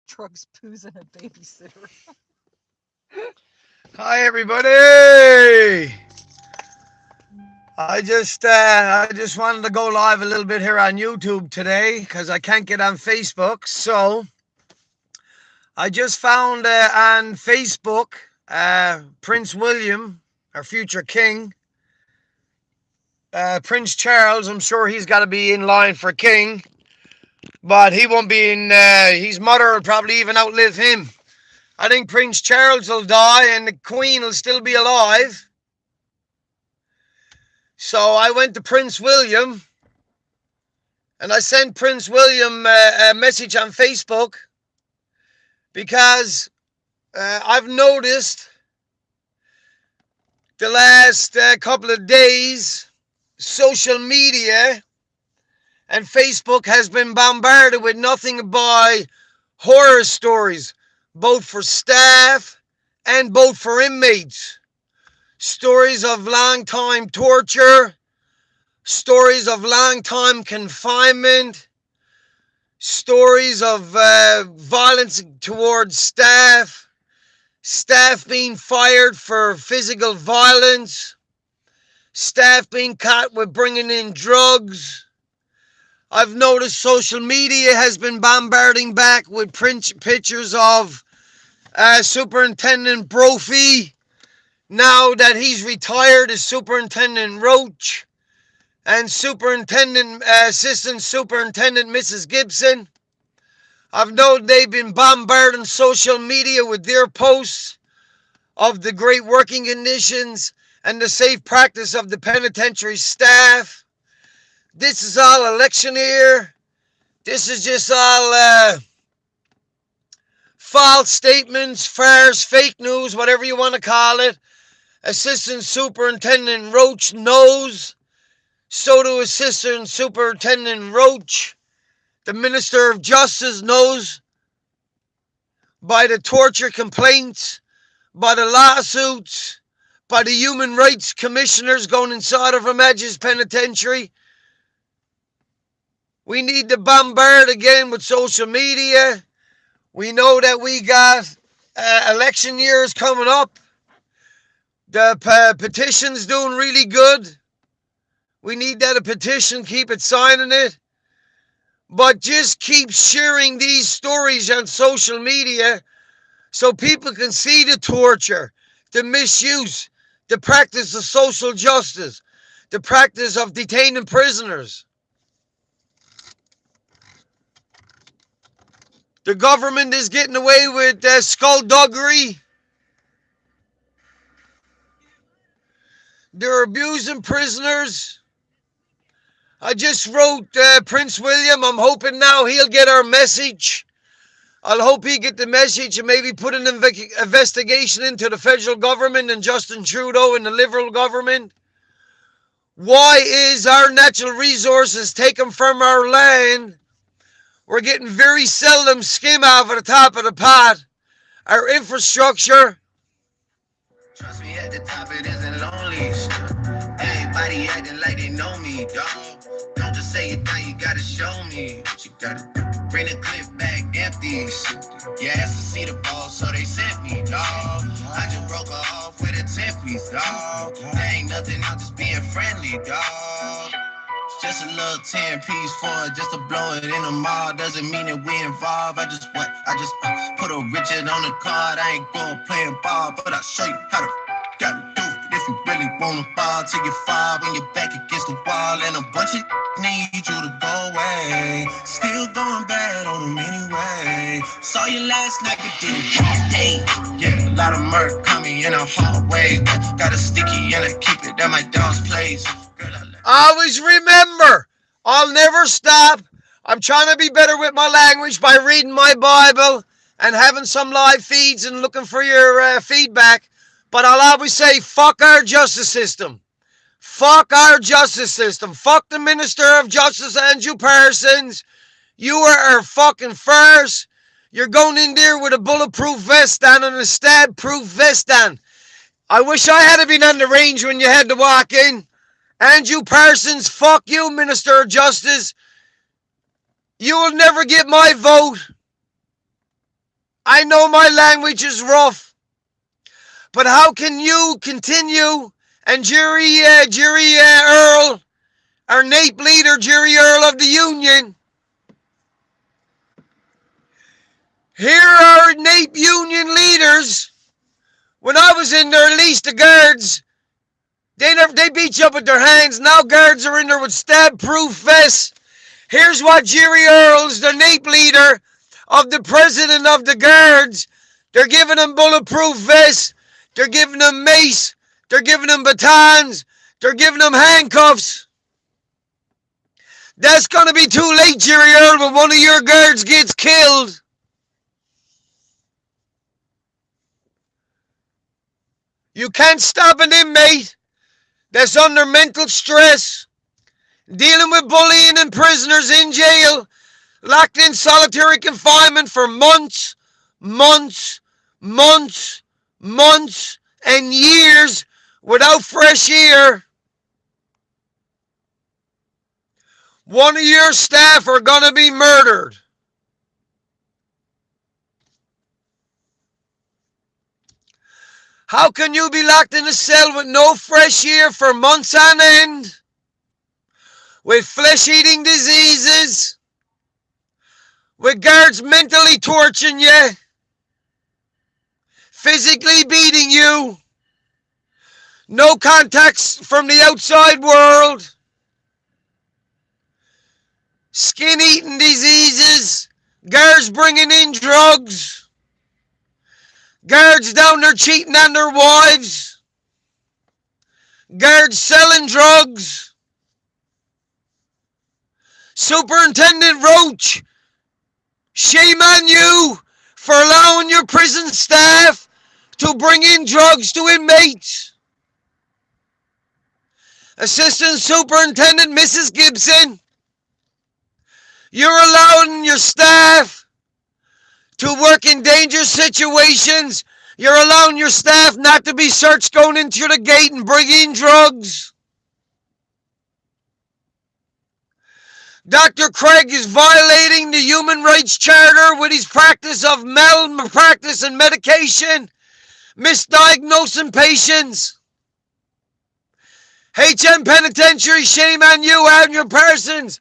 Drugs, booze, and a babysitter. Hi everybody. I just wanted to go live a little bit here on YouTube today because I can't get on Facebook. So I just found on Facebook Prince William, our future king, Prince Charles. I'm sure he's got to be in line for king, but he won't be in. His mother will probably even outlive him. I think Prince Charles will die and the Queen will still be alive. So I went to Prince William and I sent Prince William a message on Facebook because I've noticed the last couple of days social media and Facebook has been bombarded with nothing but horror stories, both for staff and both for inmates. Stories of long time torture, stories of long time confinement, stories of violence towards staff, staff being fired for physical violence, staff being caught with bringing in drugs. I've noticed social media has been bombarding back with pictures of Superintendent Brophy, now that he's retired, as Superintendent Roach, and Assistant Superintendent Mrs. Gibson. I've known they've been bombarding social media with their posts of the great working conditions and the safe practice of the penitentiary staff. This is all election year. This is just all false statements, farce, fake news, whatever you want to call it. Assistant Superintendent Roach knows. So do Assistant Superintendent Roach. The Minister of Justice knows by the torture complaints, by the lawsuits, by the human rights commissioners going inside of Her Majesty's Penitentiary. We need to bombard again with social media. We know that we got election years coming up. The petition's doing really good. We need that a petition, keep it signing it. But just keep sharing these stories on social media so people can see the torture, the misuse, the practice of social justice, the practice of detaining prisoners. The government is getting away with skullduggery. They're abusing prisoners. I just wrote Prince William. I'm hoping now he'll get our message. I'll hope he get the message and maybe put an investigation into the federal government and Justin Trudeau and the Liberal government. Why is our natural resources taken from our land? We're getting very seldom skim off of the top of the pot. Our infrastructure. Trust me, at the top it isn't lonely. Everybody acting like they know me, dog. Don't just say it now, you gotta show me. You gotta bring the clip back empty. You asked to see the ball, so they sent me, dog. I just broke her off with a 10-piece, dog. There ain't nothing, I'm just being friendly, dog. Just a little 10-piece fun, just to blow it in the mall. Doesn't mean that we involved. I just put a Richard on the card. I ain't going playing ball, but I'll show you how to gotta do it. If you really wanna ball till you fall when you're back against the wall, and a bunch of need you to go away. Still going bad on them anyway. Saw you last night, but didn't day. Yeah, a lot of murk coming in a hallway. Got a sticky and I keep it at my dog's place. Always remember, I'll never stop. I'm trying to be better with my language by reading my Bible and having some live feeds and looking for your feedback. But I'll always say, fuck our justice system. Fuck our justice system. Fuck the Minister of Justice, Andrew Parsons. You are our fucking first. You're going in there with a bulletproof vest on and a stab-proof vest on. I wish I had been on the range when you had to walk in. Andrew Parsons, fuck you, Minister of Justice. You will never get my vote. I know my language is rough, but how can you continue, and Jerry Earl, our NAPE leader, Jerry Earl of the Union, here are NAPE Union leaders. When I was in there, at least the guards, they beat you up with their hands. Now guards are in there with stab-proof vests. Here's what Jerry Earls, the NAPE leader of the president of the guards, they're giving them bulletproof vests. They're giving them mace. They're giving them batons. They're giving them handcuffs. That's going to be too late, Jerry Earl, when one of your guards gets killed. You can't stop an inmate that's under mental stress, dealing with bullying and prisoners in jail, locked in solitary confinement for months, and years without fresh air. One of your staff are going to be murdered. How can you be locked in a cell with no fresh air for months on end? With flesh-eating diseases? With guards mentally torturing you? Physically beating you? No contacts from the outside world? Skin-eating diseases? Guards bringing in drugs? Guards down there cheating on their wives? Guards selling drugs? Superintendent Roach, shame on you for allowing your prison staff to bring in drugs to inmates. Assistant Superintendent Mrs. Gibson, you're allowing your staff to work in dangerous situations. You're allowing your staff not to be searched going into the gate and bringing drugs. Dr. Craig is violating the Human Rights Charter with his practice of malpractice and medication, misdiagnosing patients. HM Penitentiary, shame on you and your persons